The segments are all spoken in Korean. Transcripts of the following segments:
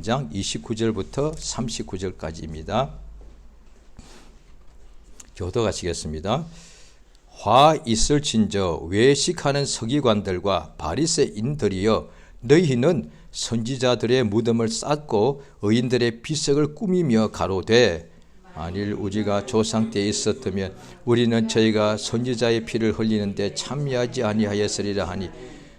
장 29절부터 39절까지입니다. 교도하시겠습니다. 화 있을진저 외식하는 서기관들과 바리새인들이여, 너희는 선지자들의 무덤을 쌓고 의인들의 비석을 꾸미며 가로되, 만일 우리가 조상 때에 있었다면 우리는 저희가 선지자의 피를 흘리는데 참여하지 아니하였으리라 하니,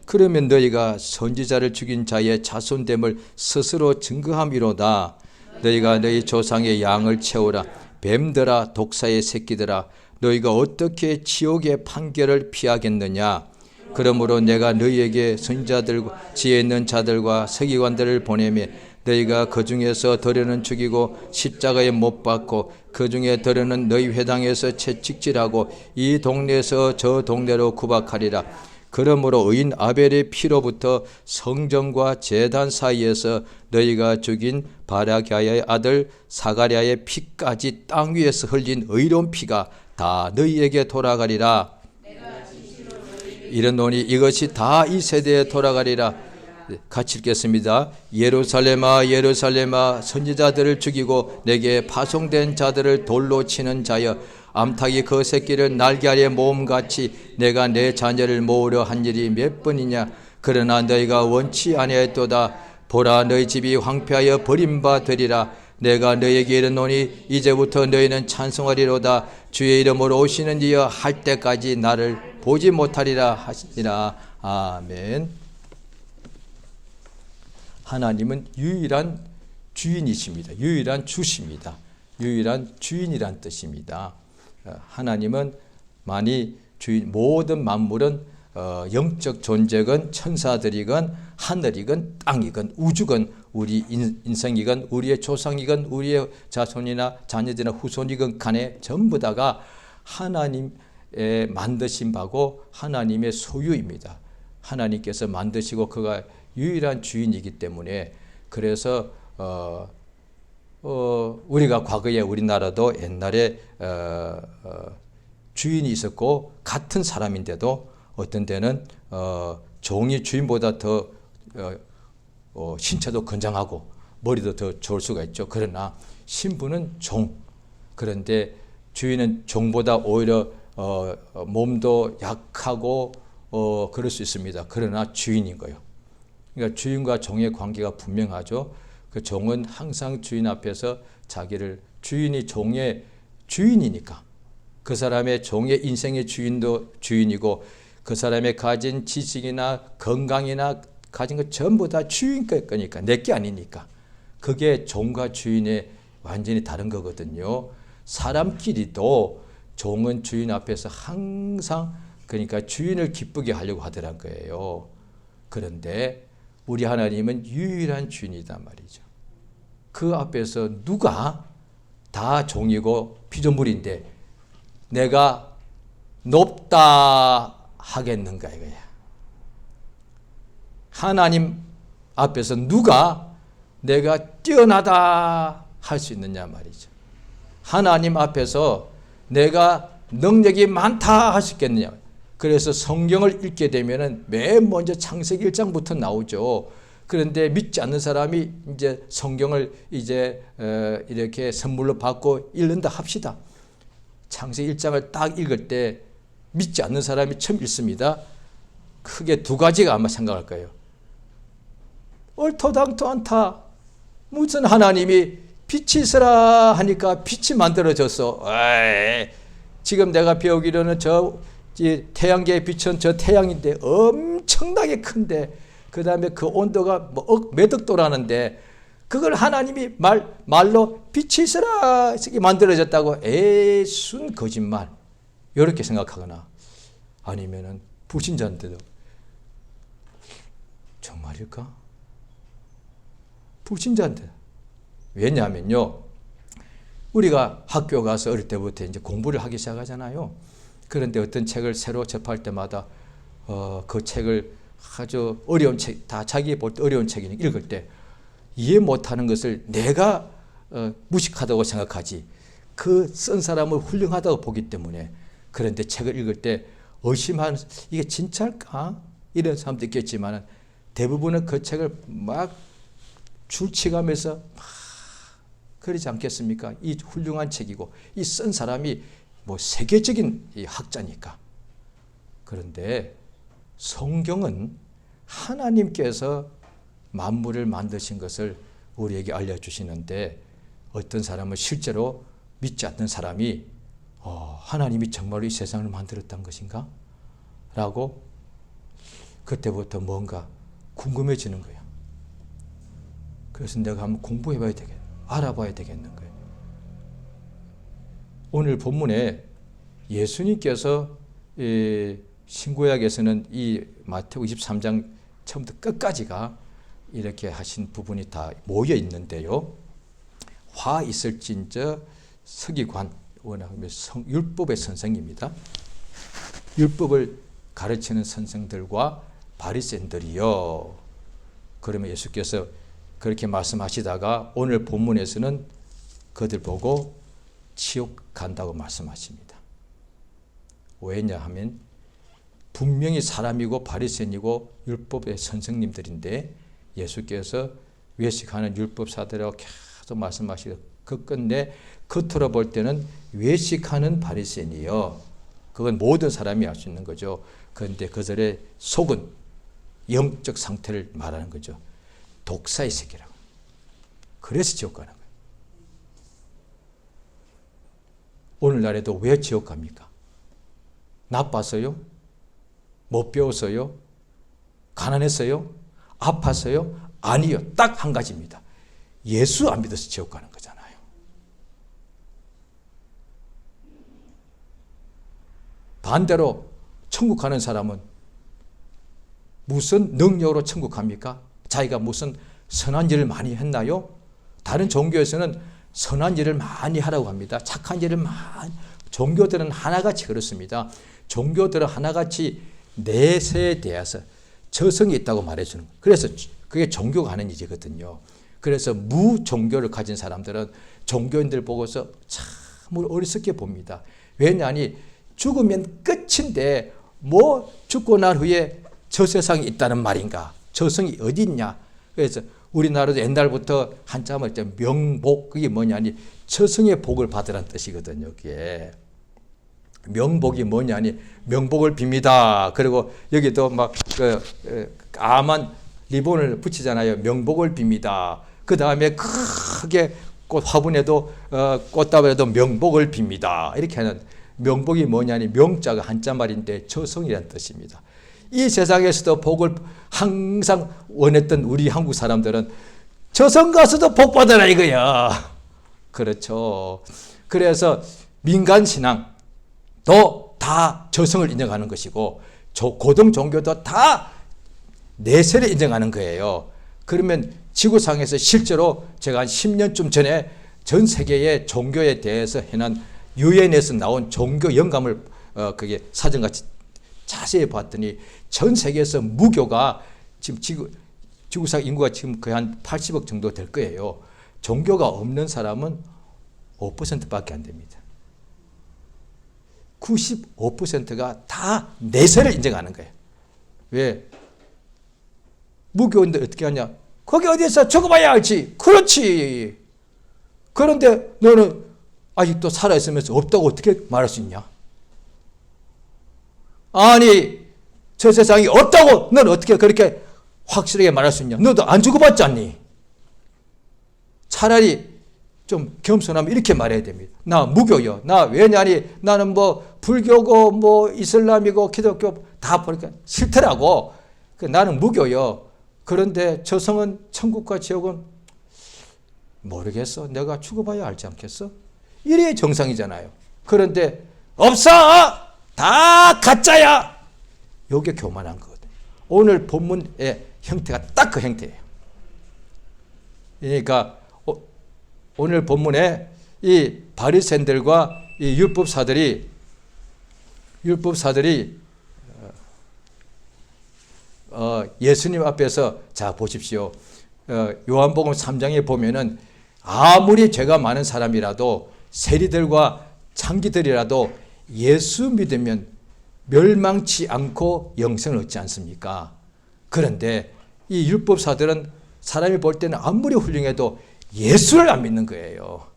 그러면 너희가 선지자를 죽인 자의 자손됨을 스스로 증거함이로다. 너희가 너희 조상의 양을 채우라. 뱀들아, 독사의 새끼들아, 너희가 어떻게 지옥의 판결을 피하겠느냐. 그러므로 내가 너희에게 선지자들과 지혜 있는 자들과 서기관들을 보내며 너희가 그 중에서 더러는 죽이고 십자가에 못 박고 그 중에 더러는 너희 회당에서 채찍질하고 이 동네에서 저 동네로 구박하리라. 그러므로 의인 아벨의 피로부터 성전과 제단 사이에서 너희가 죽인 바라기아의 아들 사가랴의 피까지 땅 위에서 흘린 의로운 피가 다 너희에게 돌아가리라. 이르노니 이것이 다 이 세대에 돌아가리라. 같이 읽겠습니다. 예루살렘아 예루살렘아, 선지자들을 죽이고 내게 파송된 자들을 돌로 치는 자여, 암탉이 그 새끼를 날개 아래 모음같이 내가 내 자녀를 모으려 한 일이 몇 번이냐. 그러나 너희가 원치 아니하였도다. 보라, 너희 집이 황폐하여 버림바 되리라. 내가 너희에게 이르노니 이제부터 너희는 찬송하리로다. 주의 이름으로 오시는 이여 할 때까지 나를 보지 못하리라 하시니라. 아멘. 하나님은 유일한 주인이십니다. 유일한 주십니다. 유일한 주인이란 뜻입니다. 하나님은 만이 주인, 모든 만물은 영적 존재건 천사들이건 하늘이건 땅이건 우주건 우리 인생이건 우리의 조상이건 우리의 자손이나 자녀들이나 후손이건 간에 전부 다가 하나님의 만드신 바고 하나님의 소유입니다. 하나님께서 만드시고 그가 유일한 주인이기 때문에, 그래서 우리가 과거에 우리나라도 옛날에 주인이 있었고 같은 사람인데도 어떤 때는 종이 주인보다 더 신체도 건장하고 머리도 더 좋을 수가 있죠. 그러나 신부는 종, 그런데 주인은 종보다 오히려 몸도 약하고 그럴 수 있습니다. 그러나 주인인 거예요. 그러니까 주인과 종의 관계가 분명하죠. 그 종은 항상 주인 앞에서 자기를, 주인이 종의 주인이니까 그 사람의 종의 인생의 주인도 주인이고 그 사람의 가진 지식이나 건강이나 가진 것 전부 다 주인 거니까, 내게 아니니까. 그게 종과 주인의 완전히 다른 거거든요. 사람끼리도 종은 주인 앞에서 항상, 그러니까 주인을 기쁘게 하려고 하더란 거예요. 그런데 우리 하나님은 유일한 주인이단 말이죠. 그 앞에서 누가, 다 종이고 피조물인데 내가 높다 하겠는가 이거야. 하나님 앞에서 누가 내가 뛰어나다 할 수 있느냐 말이죠. 하나님 앞에서 내가 능력이 많다 할 수 있겠느냐. 그래서 성경을 읽게 되면은 맨 먼저 창세기 1장부터 나오죠. 그런데 믿지 않는 사람이 이제 성경을 이제 이렇게 선물로 받고 읽는다 합시다. 창세기 1장을 딱 읽을 때 믿지 않는 사람이 처음 읽습니다. 크게 두 가지가 아마 생각할 거예요. 옳토당토 않다. 무슨 하나님이 빛이 있으라 하니까 빛이 만들어졌어. 에이, 지금 내가 배우기로는 저 태양계에 비춘 저 태양인데 엄청나게 큰데, 그 다음에 그 온도가 몇 억도라는데 그걸 하나님이 말로 빛이 있으라 만들어졌다고. 에이, 순 거짓말. 이렇게 생각하거나, 아니면은 불신자인데도 정말일까? 불신자인데. 왜냐하면요, 우리가 학교 가서 어릴 때부터 이제 공부를 하기 시작하잖아요. 그런데 어떤 책을 새로 접할 때마다 그 책을 아주 어려운 책, 다 자기 볼 때 어려운 책이니까 읽을 때 이해 못하는 것을 내가 무식하다고 생각하지, 그 쓴 사람을 훌륭하다고 보기 때문에. 그런데 책을 읽을 때 의심하는, 이게 진짜일까? 이런 사람도 있겠지만 대부분은 그 책을 막 줄치가면서 막 그러지 않겠습니까? 이 훌륭한 책이고 이 쓴 사람이 뭐 세계적인 이 학자니까. 그런데 성경은 하나님께서 만물을 만드신 것을 우리에게 알려주시는데 어떤 사람은 실제로 믿지 않는 사람이 하나님이 정말로 이 세상을 만들었던 것인가? 라고 그때부터 뭔가 궁금해지는 거예요. 그래서 내가 한번 공부해봐야 되겠네. 알아봐야 되겠는 거예요. 오늘 본문에 예수님께서 신구약에서는 이 마태복음 23장 처음부터 끝까지가 이렇게 하신 부분이 다 모여 있는데요. 화 있을진저 서기관, 율법의 선생입니다. 율법을 가르치는 선생들과 바리새인들이요. 그러면 예수께서 그렇게 말씀하시다가 오늘 본문에서는 그들 보고 지옥 간다고 말씀하십니다. 왜냐하면 분명히 사람이고 바리새인이고 율법의 선생님들인데 예수께서 외식하는 율법사들하고 계속 말씀하시고 그 끝내 겉으로 볼 때는 외식하는 바리새인이요. 그건 모든 사람이 알 수 있는 거죠. 그런데 그들의 속은 영적 상태를 말하는 거죠. 독사의 세계라고. 그래서 지옥 가는 거예요. 오늘날에도 왜 지옥 갑니까? 나빠서요? 못 배워서요? 가난했어요? 아파서요? 아니요. 딱 한 가지입니다. 예수 안 믿어서 지옥 가는 거잖아요. 반대로 천국 가는 사람은 무슨 능력으로 천국 갑니까? 자기가 무슨 선한 일을 많이 했나요? 다른 종교에서는 선한 일을 많이 하라고 합니다. 착한 일을 많이. 종교들은 하나같이 그렇습니다. 종교들은 하나같이 내세에 대해서 저성이 있다고 말해주는 거예요. 그래서 그게 종교가 하는 일이거든요. 그래서 무종교를 가진 사람들은 종교인들 보고서 참 어리석게 봅니다. 왜냐하니 죽으면 끝인데 뭐 죽고 난 후에 저 세상이 있다는 말인가? 저성이 어디 있냐? 그래서 우리나라도 옛날부터 한자말 때 명복, 그게 뭐냐니 저성의 복을 받으라는 뜻이거든요. 그게 명복이 뭐냐니 명복을 빕니다. 그리고 여기도 막 까만 리본을 붙이잖아요. 명복을 빕니다. 그 다음에 크게 꽃 화분에도 꽃다발에도 명복을 빕니다. 이렇게 하는 명복이 뭐냐니 명자가 한자말인데 저성이라는 뜻입니다. 이 세상에서도 복을 항상 원했던 우리 한국 사람들은 저성 가서도 복 받아라 이거야. 그렇죠. 그래서 민간 신앙도 다 저성을 인정하는 것이고 고등 종교도 다 내세를 인정하는 거예요. 그러면 지구상에서 실제로 제가 한 10년쯤 전에 전 세계의 종교에 대해서 해난 유엔에서 나온 종교 영감을 그게 사전같이 자세히 봤더니 전 세계에서 무교가 지금 지구상 인구가 지금 거의 한 80억 정도 될 거예요. 종교가 없는 사람은 5%밖에 안 됩니다. 95%가 다 내세를 인정하는 거예요. 왜? 무교인들 어떻게 하냐? 거기 어디서 죽어봐야 알지. 그렇지. 그런데 너는 아직도 살아있으면서 없다고 어떻게 말할 수 있냐? 아니, 저 세상이 없다고 넌 어떻게 그렇게 확실하게 말할 수 있냐? 너도 안 죽어봤지 않니? 차라리 좀 겸손하면 이렇게 말해야 됩니다. 나 무교요. 나 왜냐니 나는 뭐 불교고 뭐 이슬람이고 기독교 다 보니까 싫더라고. 나는 무교요. 그런데 저성은 천국과 지옥은 모르겠어. 내가 죽어봐야 알지 않겠어? 이래 정상이잖아요. 그런데 없어! 다 가짜야! 이게 교만한 거거든요. 오늘 본문의 형태가 딱 그 형태예요. 그러니까 오늘 본문에 이 바리새인들과 이 율법사들이 예수님 앞에서 자 보십시오. 요한복음 3장에 보면은 아무리 죄가 많은 사람이라도 세리들과 창기들이라도 예수 믿으면 멸망치 않고 영생을 얻지 않습니까? 그런데 이 율법사들은 사람이 볼 때는 아무리 훌륭해도 예수를 안 믿는 거예요.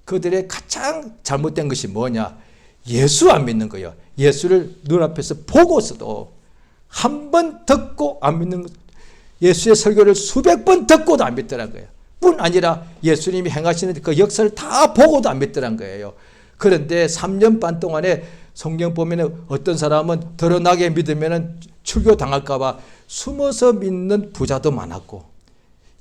그들의 가장 잘못된 것이 뭐냐? 예수 안 믿는 거예요. 예수를 눈앞에서 보고서도 한 번 듣고 안 믿는 것. 예수의 설교를 수백 번 듣고도 안 믿더란 거예요. 뿐 아니라 예수님이 행하시는 그 역사를 다 보고도 안 믿더란 거예요. 그런데 3년 반 동안에 성경 보면 어떤 사람은 드러나게 믿으면 출교 당할까 봐 숨어서 믿는 부자도 많았고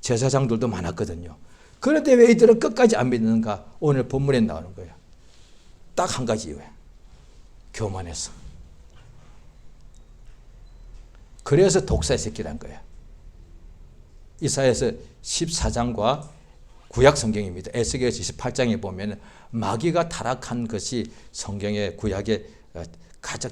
제사장들도 많았거든요. 그런데 왜 이들은 끝까지 안 믿는가? 오늘 본문에 나오는 거예요. 딱 한 가지 이유예요. 교만해서. 그래서 독사의 새끼란 거예요. 이사야서 14장과 구약 성경입니다. 에스겔서 28장에 보면 마귀가 타락한 것이 성경의 구약의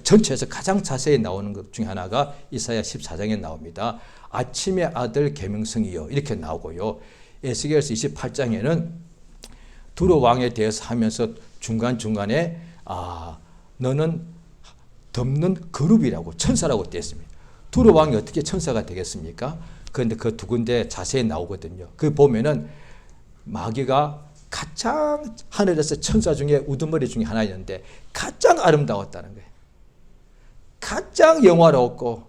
전체에서 가장 자세히 나오는 것 중에 하나가 이사야 14장에 나옵니다. 아침의 아들 계명성이요 이렇게 나오고요. 에스겔서 28장에는 두로 왕에 대해서 하면서 중간중간에 너는 덮는 그룹이라고 천사라고 되어 있습니다. 두로 왕이 어떻게 천사가 되겠습니까? 그런데 그 두 군데 자세히 나오거든요. 그 보면은 마귀가 가장 하늘에서 천사 중에 우두머리 중에 하나였는데 가장 아름다웠다는 거예요. 가장 영화로웠고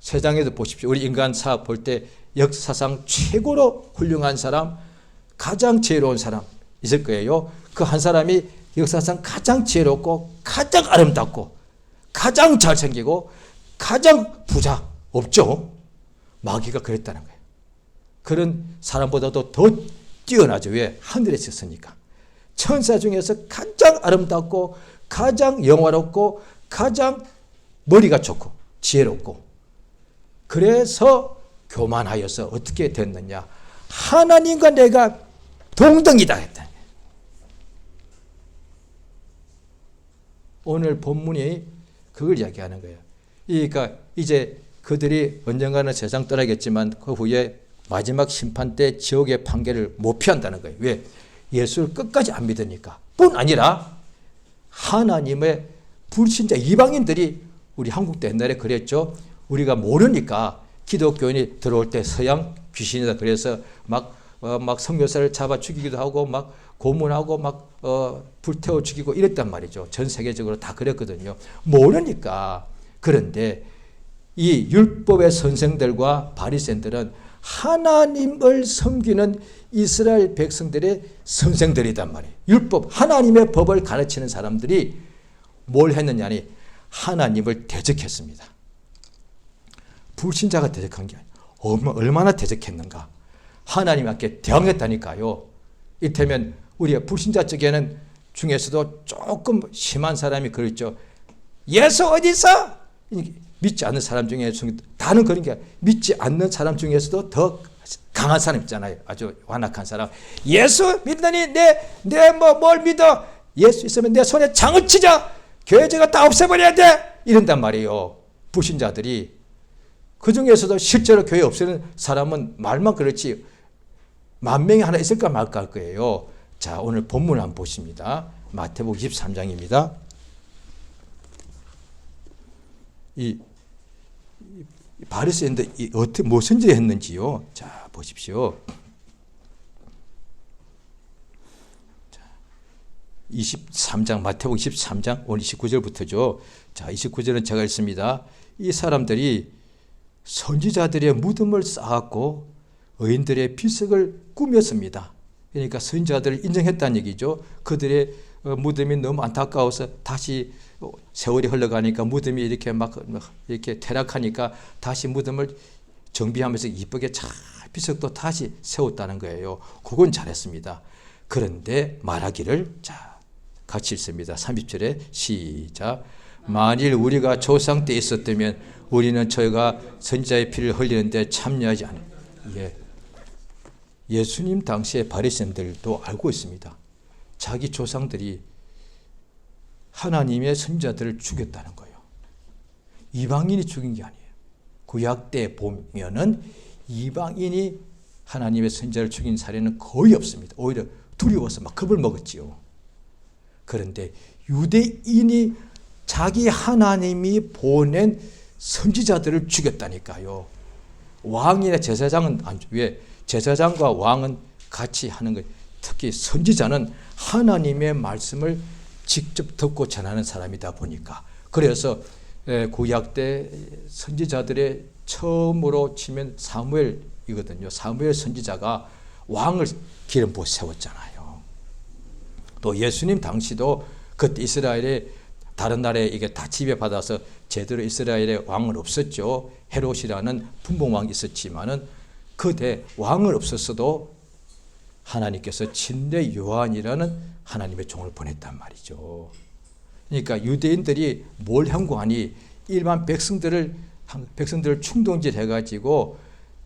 세상에도 보십시오. 우리 인간사 볼 때 역사상 최고로 훌륭한 사람, 가장 지혜로운 사람 있을 거예요. 그 한 사람이 역사상 가장 지혜롭고 가장 아름답고 가장 잘생기고 가장 부자 없죠. 마귀가 그랬다는 거예요. 그런 사람보다도 더 뛰어나죠. 왜? 하늘에 있었으니까. 천사 중에서 가장 아름답고 가장 영화롭고 가장 머리가 좋고 지혜롭고 그래서 교만하여서 어떻게 됐느냐. 하나님과 내가 동등이다 했다. 오늘 본문이 그걸 이야기하는 거예요. 그러니까 이제 그들이 언젠가는 세상 떠나겠지만 그 후에 마지막 심판 때 지옥의 판결을 못 피한다는 거예요. 왜? 예수를 끝까지 안 믿으니까. 뿐 아니라 하나님의 불신자 이방인들이 우리 한국도 옛날에 그랬죠. 우리가 모르니까 기독교인이 들어올 때 서양 귀신이다 그래서 막 선교사를 잡아 죽이기도 하고 막 고문하고 막 불태워 죽이고 이랬단 말이죠. 전 세계적으로 다 그랬거든요. 모르니까. 그런데 이 율법의 선생들과 바리새인들은 하나님을 섬기는 이스라엘 백성들의 선생들이단 말이에요. 율법, 하나님의 법을 가르치는 사람들이 뭘 했느냐니 하나님을 대적했습니다. 불신자가 대적한 게 아니에요. 얼마나 대적했는가. 하나님께 대항했다니까요. 이를테면 우리가 불신자 쪽에는 중에서도 조금 심한 사람이 그랬죠. 예수 어디 있어? 믿지 않는 사람 중에서 다는 그런 게 믿지 않는 사람 중에서도 더 강한 사람 있잖아요. 아주 완악한 사람. 예수 믿더니 뭘 믿어? 예수 있으면 내 손에 장을 치자. 교회 제가 다 없애버려야 돼. 이런단 말이에요. 불신자들이. 그 중에서도 실제로 교회 없애는 사람은 말만 그렇지 10,000명이 하나 있을까 말까 할 거예요. 자, 오늘 본문을 한번 보십니다. 마태복음 23장입니다. 이 바리새인들이 어떻게 무슨 일을 했는지요. 자, 보십시오. 자, 23장 마태복음 23장 오늘 29절부터죠. 자, 29절은 제가 읽습니다. 이 사람들이 선지자들의 무덤을 쌓았고 의인들의 비석을 꾸몄습니다. 그러니까 선지자들을 인정했다는 얘기죠. 그들의 무덤이 너무 안타까워서 다시 세월이 흘러가니까 무덤이 이렇게 막 이렇게 퇴락하니까 다시 무덤을 정비하면서 이쁘게 잘 비석도 다시 세웠다는 거예요. 그건 잘했습니다. 그런데 말하기를 자 같이 읽습니다. 30절에 시작. 만일 우리가 조상 때 있었다면 우리는 저희가 선지자의 피를 흘리는데 참여하지 않아요. 예수님 당시의 바리새인들도 알고 있습니다. 자기 조상들이 하나님의 선지자들을 죽였다는 거예요. 이방인이 죽인 게 아니에요. 구약 때 보면은 이방인이 하나님의 선지자를 죽인 사례는 거의 없습니다. 오히려 두려워서 막 겁을 먹었지요. 그런데 유대인이 자기 하나님이 보낸 선지자들을 죽였다니까요. 왕이나 제사장은 왜 제사장과 왕은 같이 하는 거예요. 특히 선지자는 하나님의 말씀을 직접 듣고 전하는 사람이다 보니까. 그래서 구약 때 선지자들의 처음으로 치면 사무엘이거든요. 사무엘 선지자가 왕을 기름 부어 세웠잖아요. 또 예수님 당시도 그때 이스라엘의 다른 나라에 이게 다 지배받아서 제대로 이스라엘의 왕은 없었죠. 헤롯이라는 분봉왕이 있었지만은 그때 왕을 없었어도 하나님께서 친례 요한이라는 하나님의 종을 보냈단 말이죠. 그러니까 유대인들이 뭘 향구하니 일반 백성들을 충동질해가지고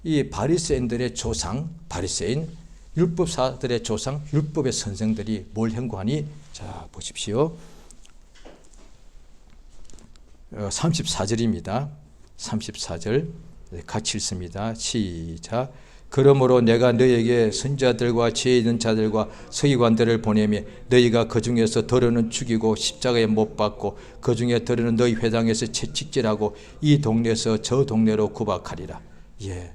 이 바리새인들의 조상, 바리새인 율법사들의 조상, 율법의 선생들이 뭘 향구하니? 자, 보십시오. 34절입니다. 34절 같이 읽습니다. 시작. 그러므로 내가 너희에게 선지자들과 지혜 있는 자들과 서기관들을 보내며 너희가 그 중에서 더러는 죽이고 십자가에 못 박고 그 중에 더러는 너희 회당에서 채찍질하고 이 동네에서 저 동네로 구박하리라. 예.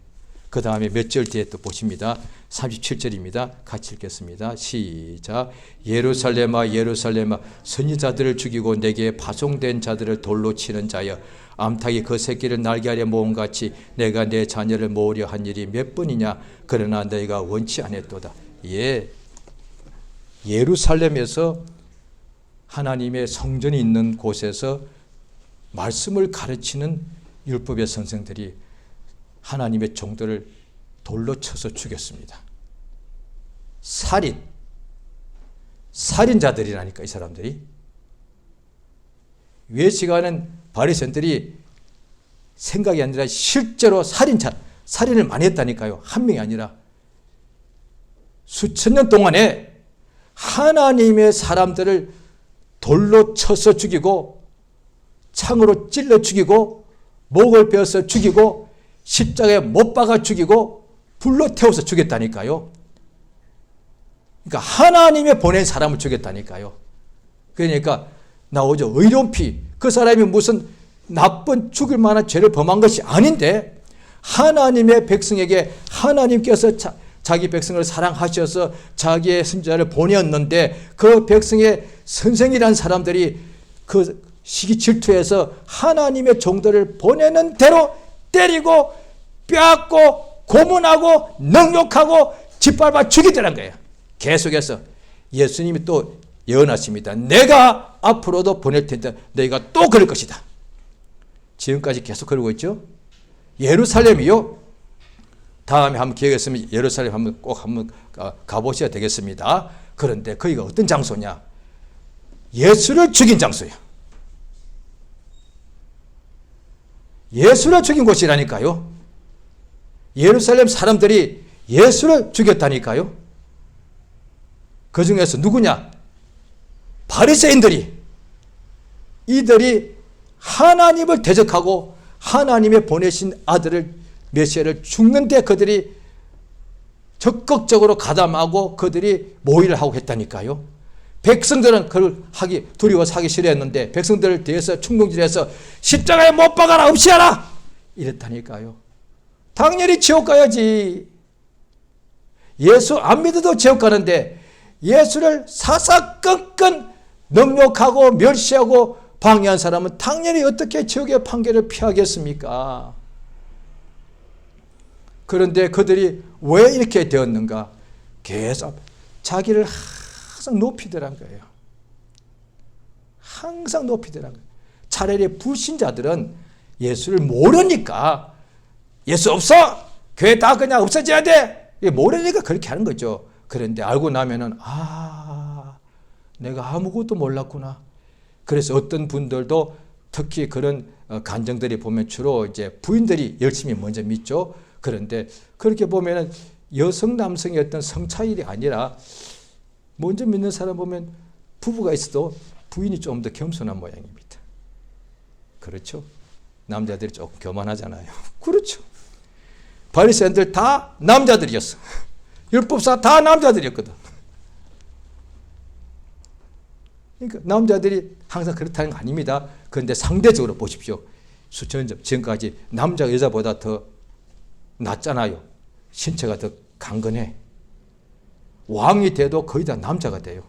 그 다음에 몇 절 뒤에 또 보십니다. 37절입니다. 같이 읽겠습니다. 시작. 예루살렘아 예루살렘아 선지자들을 죽이고 내게 파송된 자들을 돌로 치는 자여 암탉이 그 새끼를 날개 아래 모음같이 내가 내 자녀를 모으려 한 일이 몇 번이냐. 그러나 너희가 원치 않았도다. 예. 예루살렘에서 하나님의 성전이 있는 곳에서 말씀을 가르치는 율법의 선생들이 하나님의 종들을 돌로 쳐서 죽였습니다. 살인자들이라니까 이 사람들이. 외식하는 바리새인들이 생각이 아니라 실제로 살인을 많이 했다니까요. 한 명이 아니라 수천 년 동안에 하나님의 사람들을 돌로 쳐서 죽이고 창으로 찔러 죽이고 목을 베어서 죽이고 십자가에 못 박아 죽이고 불로 태워서 죽였다니까요. 그러니까 하나님의 보낸 사람을 죽였다니까요. 그러니까 나오죠. 의로운 피. 그 사람이 무슨 나쁜 죽을 만한 죄를 범한 것이 아닌데 하나님의 백성에게 하나님께서 자기 백성을 사랑하셔서 자기의 선지자를 보냈는데 그 백성의 선생이라는 사람들이 그 시기 질투해서 하나님의 종들을 보내는 대로 때리고 빼앗고 고문하고 능욕하고 짓밟아 죽이더란 거예요. 계속해서 예수님이 또 예언하십니다. 내가 앞으로도 보낼 텐데 너희가 또 그럴 것이다. 지금까지 계속 그러고 있죠. 예루살렘이요. 다음에 한번 기회가 있으면 예루살렘 꼭 한번 가보셔야 되겠습니다. 그런데 거기가 어떤 장소냐? 예수를 죽인 장소예요. 예수를 죽인 곳이라니까요. 예루살렘 사람들이 예수를 죽였다니까요. 그 중에서 누구냐? 바리새인들이. 이들이 하나님을 대적하고 하나님의 보내신 아들을 메시아를 죽는데 그들이 적극적으로 가담하고 그들이 모의를 하고 했다니까요. 백성들은 그걸 두려워서 하기 싫어했는데 백성들을 대해서 충동질해서 십자가에 못 박아라 없이하라 이랬다니까요. 당연히 지옥 가야지. 예수 안 믿어도 지옥 가는데 예수를 사사건건 능욕하고 멸시하고 방해한 사람은 당연히 어떻게 지옥의 판결을 피하겠습니까? 그런데 그들이 왜 이렇게 되었는가? 계속 자기를 항상 높이더란 거예요. 항상 높이더란 거예요. 차라리 불신자들은 예수를 모르니까 예수 없어! 교회 다 그냥 없어져야 돼! 모르니까 그렇게 하는 거죠. 그런데 알고 나면은 내가 아무것도 몰랐구나. 그래서 어떤 분들도 특히 그런 간증들이 보면 주로 이제 부인들이 열심히 먼저 믿죠. 그런데 그렇게 보면은 여성 남성의 어떤 성차일이 아니라 먼저 믿는 사람 보면 부부가 있어도 부인이 좀 더 겸손한 모양입니다. 그렇죠? 남자들이 조금 교만하잖아요. 그렇죠. 바리새인들 다 남자들이었어. 율법사 다 남자들이었거든. 그러니까 남자들이 항상 그렇다는 거 아닙니다. 그런데 상대적으로 보십시오. 수천 년 지금까지 남자가 여자보다 더 낫잖아요. 신체가 더 강건해. 왕이 돼도 거의 다 남자가 돼요.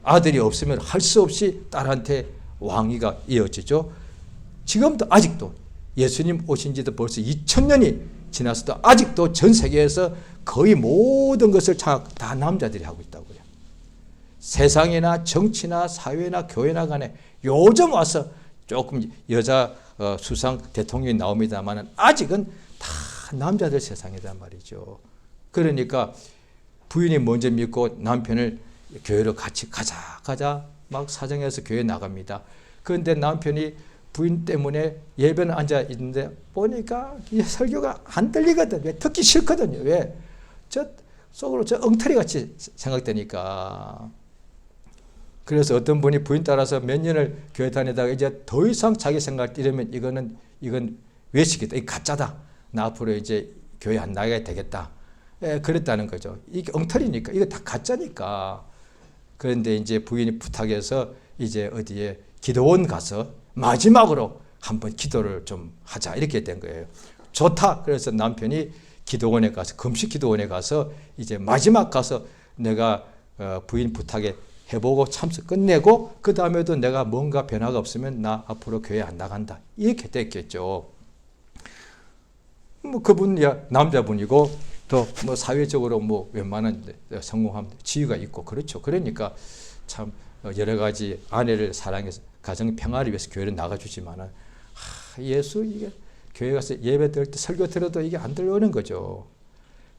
아들이 없으면 할 수 없이 딸한테 왕위가 이어지죠. 지금도 아직도 예수님 오신 지도 벌써 2000년이 지났어도 아직도 전 세계에서 거의 모든 것을 다 남자들이 하고 있다고요. 세상이나 정치나 사회나 교회나 간에 요즘 와서 조금 여자 수상 대통령이 나옵니다만 아직은 다 남자들 세상이란 말이죠. 그러니까 부인이 먼저 믿고 남편을 교회로 같이 가자 막 사정해서 교회 나갑니다. 그런데 남편이 부인 때문에 예배는 앉아 있는데 보니까 설교가 안 들리거든. 왜? 듣기 싫거든요. 왜? 저 속으로 저 엉터리 같이 생각되니까. 그래서 어떤 분이 부인 따라서 몇 년을 교회 다니다가 이제 더 이상 자기 생각 이러면 이건 외식이다. 이 가짜다. 나 앞으로 이제 교회 안 나가야 되겠다. 그랬다는 거죠. 이게 엉터리니까. 이거 다 가짜니까. 그런데 이제 부인이 부탁해서 이제 어디에 기도원 가서 마지막으로 한번 기도를 좀 하자. 이렇게 된 거예요. 좋다. 그래서 남편이 기도원에 가서, 금식 기도원에 가서 이제 마지막 가서 내가 부인 부탁에 해보고 참석 끝내고 그 다음에도 내가 뭔가 변화가 없으면 나 앞으로 교회 안 나간다. 이렇게 됐겠죠. 뭐 그분 남자분이고 또 뭐 사회적으로 뭐 웬만한 성공하면 지위가 있고 그렇죠. 그러니까 참 여러 가지 아내를 사랑해서 가정 평화를 위해서 교회를 나가주지만은 예수 이게 교회 가서 예배 드릴 때 설교 들어도 이게 안 들려오는 거죠.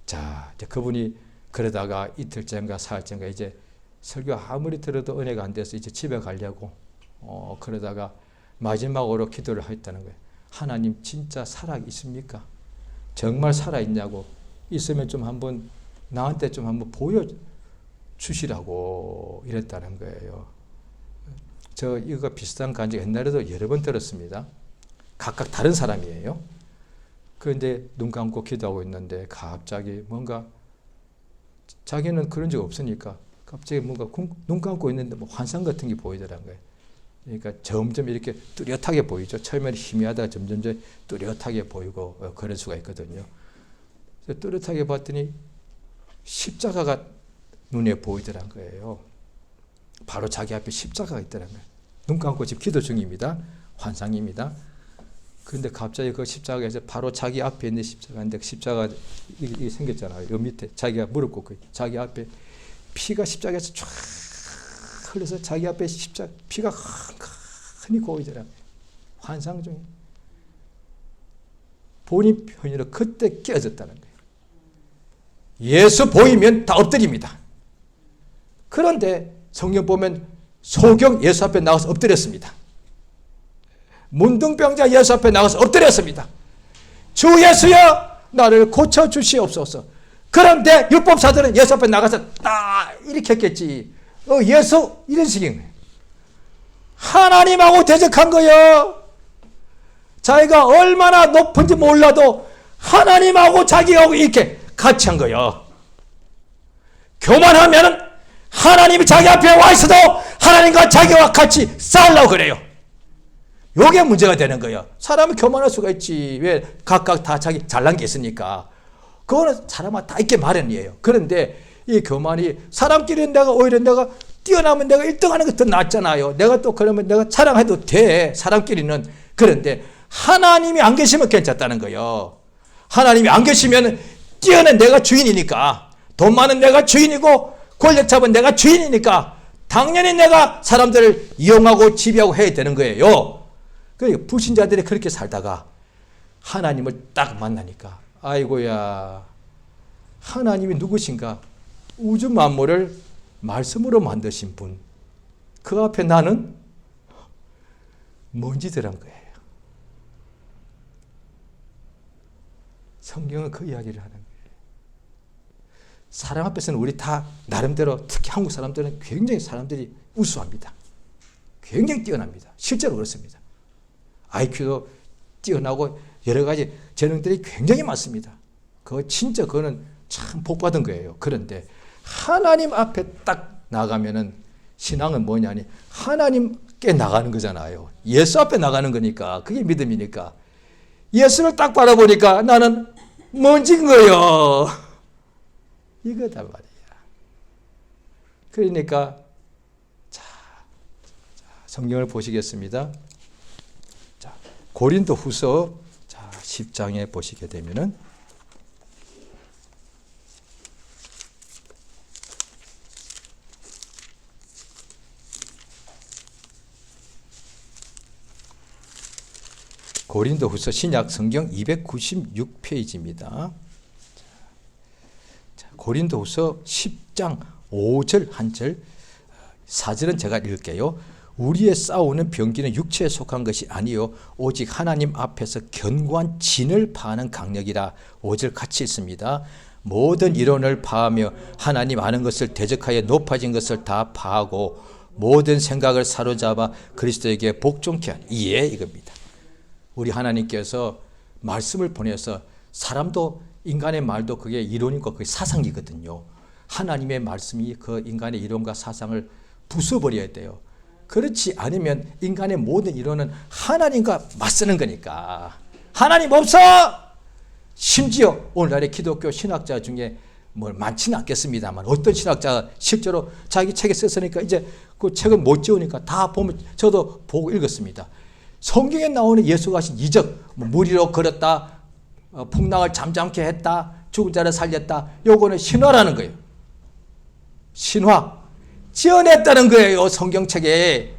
자, 이제 그분이 그러다가 이틀째인가 사흘째인가 이제 설교 아무리 들어도 은혜가 안 돼서 이제 집에 가려고 그러다가 마지막으로 기도를 했다는 거예요. 하나님 진짜 살아 있습니까? 정말 살아 있냐고. 있으면 좀 한번 나한테 좀 한번 보여주시라고 이랬다는 거예요. 저 이거 비슷한 간증 옛날에도 여러 번 들었습니다. 각각 다른 사람이에요. 그런데 눈 감고 기도하고 있는데 갑자기 뭔가 자기는 그런 적 없으니까 갑자기 뭔가 눈 감고 있는데 뭐 환상 같은 게 보이더라는 거예요. 그러니까 점점 이렇게 뚜렷하게 보이죠. 처음에는 희미하다가 점점 뚜렷하게 보이고 그럴 수가 있거든요. 뚜렷하게 봤더니 십자가가 눈에 보이더란 거예요. 바로 자기 앞에 십자가가 있더란 거예요. 눈 감고 지금 기도 중입니다. 환상입니다. 그런데 갑자기 그 십자가에서 바로 자기 앞에 있는 십자가인데 십자가 이게 생겼잖아요. 요 밑에 자기가 무릎 꿇고 자기 앞에 피가 십자가에서 쫙 흘러서 자기 앞에 피가 흔히 고이더라고요. 환상 중에. 본인 편의로 그때 깨어졌다는 거예요. 예수 보이면 다 엎드립니다. 그런데 성경 보면 소경 예수 앞에 나가서 엎드렸습니다. 문둥병자 예수 앞에 나가서 엎드렸습니다. 주 예수여 나를 고쳐주시옵소서. 그런데 율법사들은 예수 앞에 나가서 딱 이렇게 했겠지. 예수 이런 식인 거예요. 하나님하고 대적한 거예요. 자기가 얼마나 높은지 몰라도 하나님하고 자기하고 이렇게 같이 한 거예요. 교만하면 하나님이 자기 앞에 와 있어도 하나님과 자기와 같이 싸우려고 그래요. 요게 문제가 되는 거예요. 사람이 교만할 수가 있지. 왜? 각각 다 자기 잘난 게 있으니까. 그거는 사람마다 다 있게 마련이에요. 그런데 이 교만이 사람끼리 오히려 내가 뛰어나면 내가 1등 하는 게 더 낫잖아요. 내가 또 그러면 내가 자랑해도 돼. 사람끼리는. 그런데 하나님이 안 계시면 괜찮다는 거예요. 하나님이 안 계시면 뛰어난 내가 주인이니까, 돈 많은 내가 주인이고 권력 잡은 내가 주인이니까 당연히 내가 사람들을 이용하고 지배하고 해야 되는 거예요. 그러니까 불신자들이 그렇게 살다가 하나님을 딱 만나니까 아이고야, 하나님이 누구신가? 우주 만물을 말씀으로 만드신 분. 그 앞에 나는 먼지들한 거예요. 성경은 그 이야기를 하는 거예요. 사람 앞에서는 우리 다 나름대로, 특히 한국 사람들은 굉장히 사람들이 우수합니다. 굉장히 뛰어납니다. 실제로 그렇습니다. IQ도 뛰어나고 여러 가지 재능들이 굉장히 많습니다. 진짜 그거는 참 복받은 거예요. 그런데 하나님 앞에 딱 나가면은 신앙은 뭐냐니 하나님께 나가는 거잖아요. 예수 앞에 나가는 거니까. 그게 믿음이니까. 예수를 딱 바라보니까 나는 뭔진 거요? 이거다 말이야. 그러니까 자, 성경을 보시겠습니다. 자, 고린도후서 10장에 보시게 되면은 고린도후서 신약 성경 296페이지입니다. 고린도후서 10장 5절 한 절, 4절은 제가 읽을게요. 우리의 싸우는 병기는 육체에 속한 것이 아니요 오직 하나님 앞에서 견고한 진을 파하는 강력이라. 5절 같이 있습니다. 모든 이론을 파하며 하나님 아는 것을 대적하여 높아진 것을 다 파하고 모든 생각을 사로잡아 그리스도에게 복종케 하니. 이겁니다. 우리 하나님께서 말씀을 보내서 사람도 인간의 말도 그게 이론이고 그게 사상이거든요. 하나님의 말씀이 그 인간의 이론과 사상을 부숴버려야 돼요. 그렇지 않으면 인간의 모든 이론은 하나님과 맞서는 거니까. 하나님 없어! 심지어 오늘날의 기독교 신학자 중에 뭐 많지는 않겠습니다만 어떤 신학자가 실제로 자기 책에 썼으니까 이제 그 책을 못 지우니까 다 보면 저도 보고 읽었습니다. 성경에 나오는 예수가 하신 이적, 물 위로 걸었다, 풍랑을 잠잠케 했다, 죽은 자를 살렸다. 요거는 신화라는 거예요. 신화. 지어냈다는 거예요. 성경책에.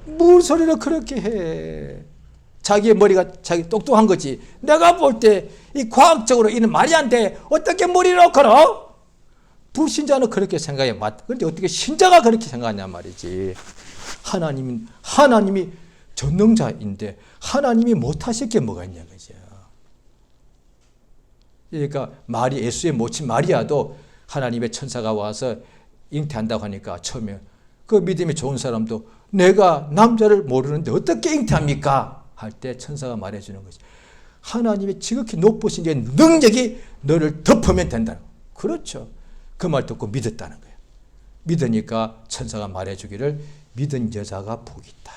무슨 소리를 그렇게 해. 자기의 머리가 자기 똑똑한 거지. 내가 볼 때 이 과학적으로 이는 말이 안 돼. 어떻게 물 위로 걸어? 불신자는 그렇게 생각해. 그런데 어떻게 신자가 그렇게 생각하냐 말이지. 하나님이 전능자인데 하나님이 못하실 게 뭐가 있냐 그죠. 그러니까 예수의 모친 마리아도 하나님의 천사가 와서 잉태한다고 하니까 처음에 그 믿음이 좋은 사람도 내가 남자를 모르는데 어떻게 잉태합니까? 할 때 천사가 말해주는 거지. 하나님의 지극히 높으신 게 능력이 너를 덮으면 된다는 거예요. 그렇죠. 그 말 듣고 믿었다는 거예요. 믿으니까 천사가 말해주기를 믿은 여자가 복이 있다.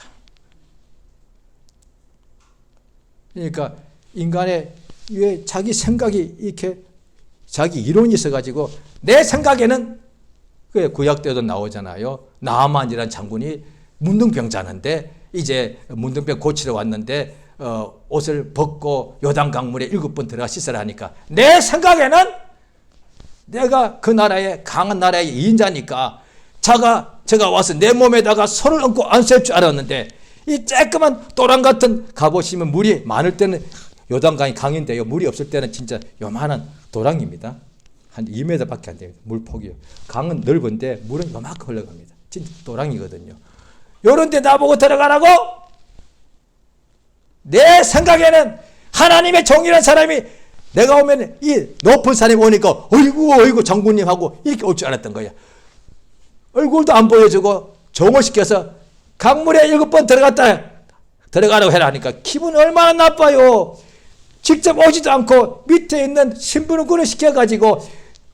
그러니까 인간의 왜 자기 생각이 이렇게 자기 이론이 있어가지고 내 생각에는 구약 때도 나오잖아요. 나아만이라는 장군이 문둥병자는데 이제 문둥병 고치러 왔는데 옷을 벗고 요단 강물에 7번 들어가 씻으라 하니까 내 생각에는 내가 그 나라의 강한 나라의 이인자니까 제가 와서 내 몸에다가 손을 얹고 안수할 줄 알았는데 이 쬐끄만 도랑 같은 가보시면 물이 많을 때는 요단강이 강인데요. 물이 없을 때는 진짜 요만한 도랑입니다. 한 2m밖에 안 돼요. 물폭이요. 강은 넓은데 물은 요만큼 흘러갑니다. 진짜 도랑이거든요. 요런데 나보고 들어가라고? 내 생각에는 하나님의 종이라는 사람이 내가 오면 이 높은 사람이 오니까 어이구 장군님하고 이렇게 올 줄 알았던 거야. 얼굴도 안 보여주고 종을 시켜서 강물에 7번 들어가라고 해라 하니까 기분이 얼마나 나빠요. 직접 오지도 않고 밑에 있는 신부름꾼을 시켜가지고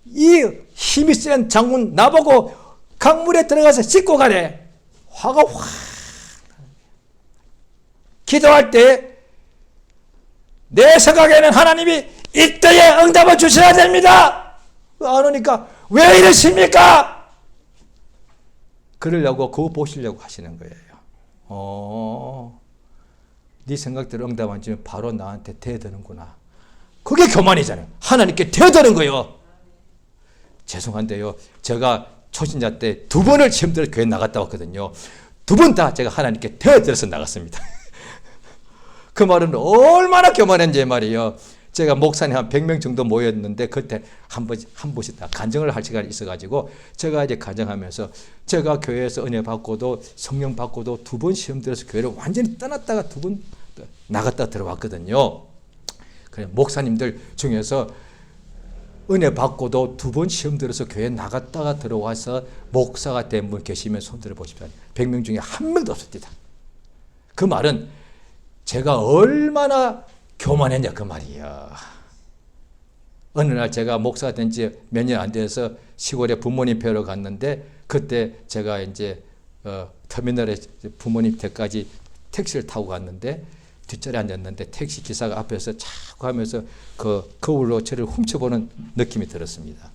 이 힘이 센 장군 나보고 강물에 들어가서 씻고 가래. 화가 확. 기도할 때 내 생각에는 하나님이 이때에 응답을 주셔야 됩니다. 안 오니까 왜 이러십니까? 그러려고 그거 보시려고 하시는 거예요. 네 생각대로 응답 안 주면 바로 나한테 대드는구나. 그게 교만이잖아요. 하나님께 대드는 거예요. 죄송한데요. 제가 초신자 때 2번을 시험 들어 교회 나갔다 왔거든요. 2번 다 제가 하나님께 대들어서 나갔습니다. 그 말은 얼마나 교만한지 말이에요. 제가 목사님 한 100명 정도 모였는데 그때 한 번씩 다 간증을 할 시간이 있어가지고 제가 이제 간증하면서 제가 교회에서 은혜 받고도 성령 받고도 2번 시험 들어서 교회를 완전히 떠났다가 2번 나갔다 들어왔거든요. 그래 목사님들 중에서 은혜 받고도 2번 시험 들어서 교회 나갔다가 들어와서 목사가 된 분 계시면 손 들어보십시오. 100명 중에 한 명도 없었습니다. 그 말은 제가 얼마나 교만했냐 그 말이야. 어느 날 제가 목사가 된 지 몇 년 안 돼서 시골에 부모님 뵈러 갔는데 그때 제가 이제 터미널에 부모님 댁까지 택시를 타고 갔는데 뒷자리에 앉았는데 택시 기사가 앞에서 자꾸 하면서 그 거울로 저를 훔쳐보는 느낌이 들었습니다.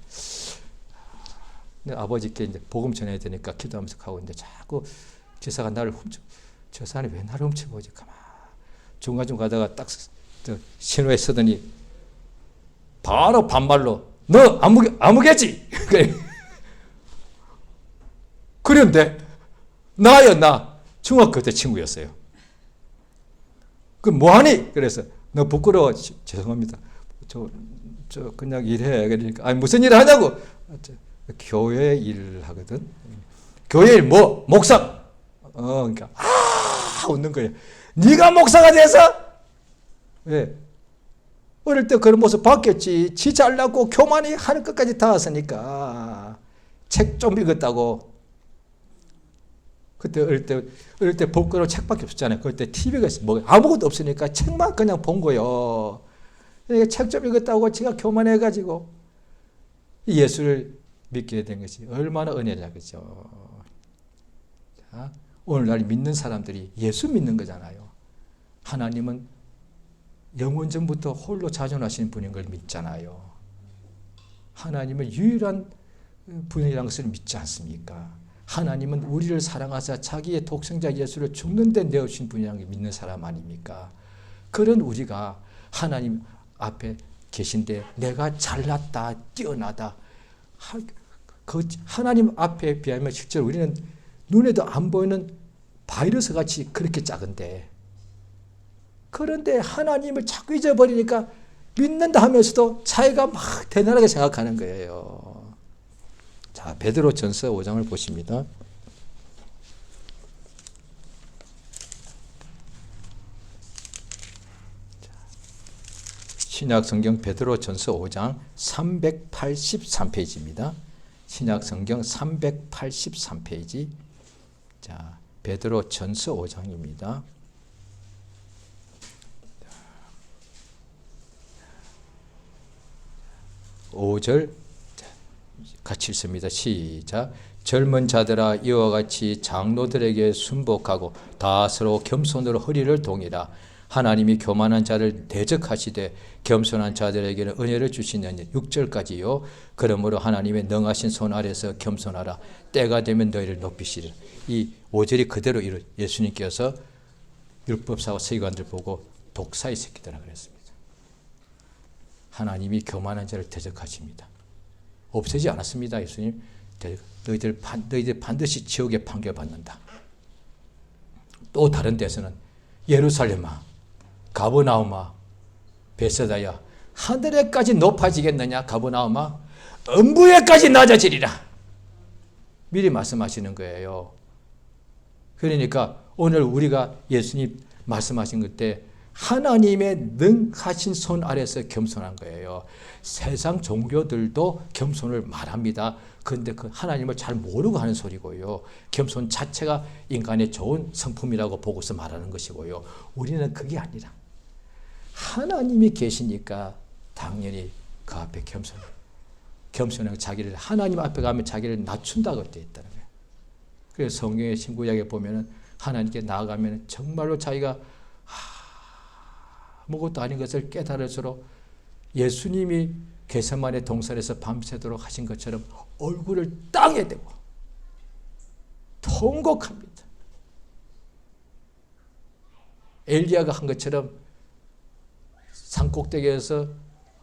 근데 아버지께 이제 복음 전해야 되니까 기도하면서 가고 있는데 자꾸 기사가 나를 저 사람이 왜 나를 훔쳐보지? 가만. 중간중간 가다가 딱 신호에 서더니 바로 반말로 너 아무개지? 그런데 나요, 나. 중학교 때 친구였어요. 그 뭐하니? 그래서 너 부끄러워. 죄송합니다. 저 그냥 일해. 그러니까 아니 무슨 일을 하냐고. 교회 일을 하거든. 교회 일 뭐? 목사. 그러니까 웃는 거예요. 네가 목사가 돼서? 왜? 어릴 때 그런 모습 봤겠지. 지 잘났고 교만이 하늘 끝까지 닿았으니까. 책 좀 읽었다고. 그때 어릴 때 볼 거로 책밖에 없었잖아요. 그때 TV가 뭐 아무것도 없으니까 책만 그냥 본 거예요. 그러니까 책 좀 읽었다고 제가 교만해가지고 예수를 믿게 된 것이 얼마나 은혜냐, 그죠? 자, 오늘날 믿는 사람들이 예수 믿는 거잖아요. 하나님은 영원 전부터 홀로 자존하시는 분인 걸 믿잖아요. 하나님은 유일한 분이라는 것을 믿지 않습니까? 하나님은 우리를 사랑하사 자기의 독생자 예수를 죽는 데 내어주신 분이라는 걸 믿는 사람 아닙니까? 그런 우리가 하나님 앞에 계신데 내가 잘났다, 뛰어나다. 그 하나님 앞에 비하면 실제로 우리는 눈에도 안 보이는 바이러스 같이 그렇게 작은데, 그런데 하나님을 자꾸 잊어버리니까 믿는다 하면서도 자기가 막 대단하게 생각하는 거예요. 자, 베드로전서 5장을 보십니다. 신약성경 베드로전서 5장 383페이지입니다. 신약성경 383페이지. 자, 베드로전서 5장입니다. 5절 같이 읽습니다. 시작. 젊은 자들아 이와 같이 장로들에게 순복하고 다 서로 겸손으로 허리를 동이라. 하나님이 교만한 자를 대적하시되 겸손한 자들에게는 은혜를 주시느니. 6절까지요. 그러므로 하나님의 능하신 손 아래서 겸손하라. 때가 되면 너희를 높이시리라. 이 5절이 그대로 예수님께서 율법사와 서기관들 보고 독사의 새끼들아 그랬습니다. 하나님이 교만한 자를 대적하십니다. 없애지 않았습니다. 예수님. 너희들 반드시 지옥에 판결받는다. 또 다른 데서는 예루살렘아, 가버나움아, 베세다야, 하늘에까지 높아지겠느냐? 가버나움아, 음부에까지 낮아지리라. 미리 말씀하시는 거예요. 그러니까 오늘 우리가 예수님 말씀하신 그때 하나님의 능하신 손 아래서 겸손한 거예요. 세상 종교들도 겸손을 말합니다. 그런데 그 하나님을 잘 모르고 하는 소리고요. 겸손 자체가 인간의 좋은 성품이라고 보고서 말하는 것이고요. 우리는 그게 아니라 하나님이 계시니까 당연히 그 앞에 겸손하고 자기를 하나님 앞에 가면 자기를 낮춘다고 되어 있다는 거예요. 그래서 성경의 신구약에 보면은 하나님께 나아가면 정말로 자기가 아무것도 아닌 것을 깨달을수록 예수님이 겟세마네 동산에서 밤새도록 하신 것처럼 얼굴을 땅에 대고 통곡합니다. 엘리야가 한 것처럼 산꼭대기에서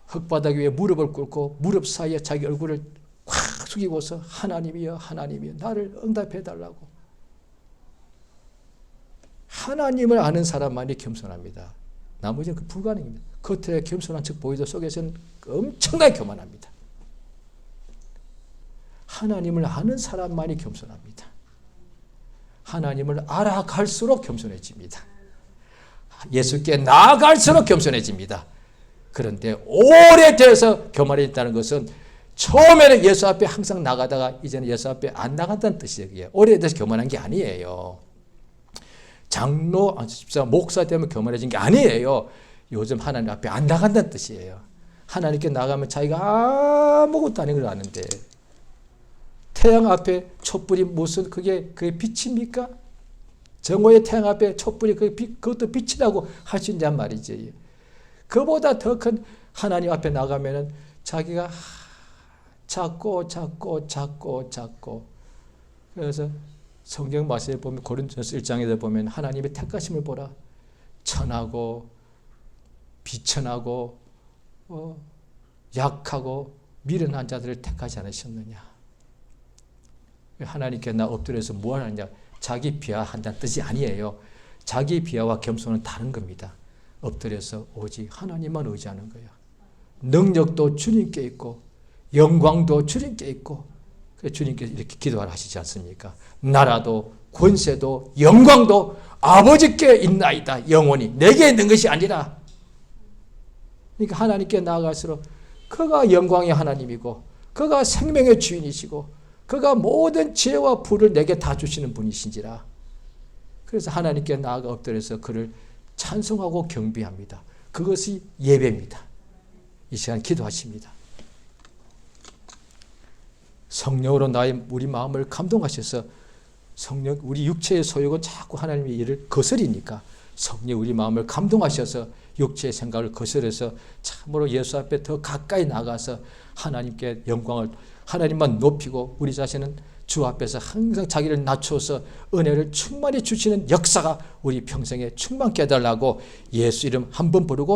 흙바닥 위에 무릎을 꿇고 무릎 사이에 자기 얼굴을 확 숙이고서 하나님이여 하나님이여 나를 응답해달라고. 하나님을 아는 사람만이 겸손합니다. 나머지는 그 불가능입니다. 겉에 겸손한 척 보이도 속에서는 엄청나게 교만합니다. 하나님을 아는 사람만이 겸손합니다. 하나님을 알아갈수록 겸손해집니다. 예수께 나아갈수록 겸손해집니다. 그런데 오래돼서 교만해졌다는 것은 처음에는 예수 앞에 항상 나가다가 이제는 예수 앞에 안 나간다는 뜻이에요. 오래돼서 교만한 게 아니에요. 장로, 집사, 목사 되면 교만해진 게 아니에요. 요즘 하나님 앞에 안 나간다는 뜻이에요. 하나님께 나가면 자기가 아무것도 아닌 걸 아는데 태양 앞에 촛불이 무슨 그게 빛입니까? 정오의 태양 앞에 촛불이 그것도 빛이라고 할 수 있냔 말이지. 그보다 더 큰 하나님 앞에 나가면은 자기가 작고 그래서 성경 말씀에 보면 고린도전서 1장에서 보면 하나님의 택하심을 보라. 천하고 비천하고 약하고 미련한 자들을 택하지 않으셨느냐. 하나님께 나 엎드려서 뭐 하느냐. 자기 비하한다는 뜻이 아니에요. 자기 비하와 겸손은 다른 겁니다. 엎드려서 오직 하나님만 의지하는 거야. 능력도 주님께 있고 영광도 주님께 있고 주님께서 이렇게 기도를 하시지 않습니까? 나라도 권세도 영광도 아버지께 있나이다. 영원히 내게 있는 것이 아니라. 그러니까 하나님께 나아갈수록 그가 영광의 하나님이고 그가 생명의 주인이시고 그가 모든 지혜와 부를 내게 다 주시는 분이신지라. 그래서 하나님께 나아가 엎드려서 그를 찬송하고 경배합니다. 그것이 예배입니다. 이 시간 기도하십니다. 성령으로 우리 마음을 감동하셔서 성령 우리 육체의 소욕은 자꾸 하나님의 일을 거스리니까 성령 우리 마음을 감동하셔서 육체의 생각을 거스려서 참으로 예수 앞에 더 가까이 나가서 하나님께 영광을 하나님만 높이고 우리 자신은 주 앞에서 항상 자기를 낮춰서 은혜를 충만히 주시는 역사가 우리 평생에 충만케 해달라고 예수 이름 한 번 부르고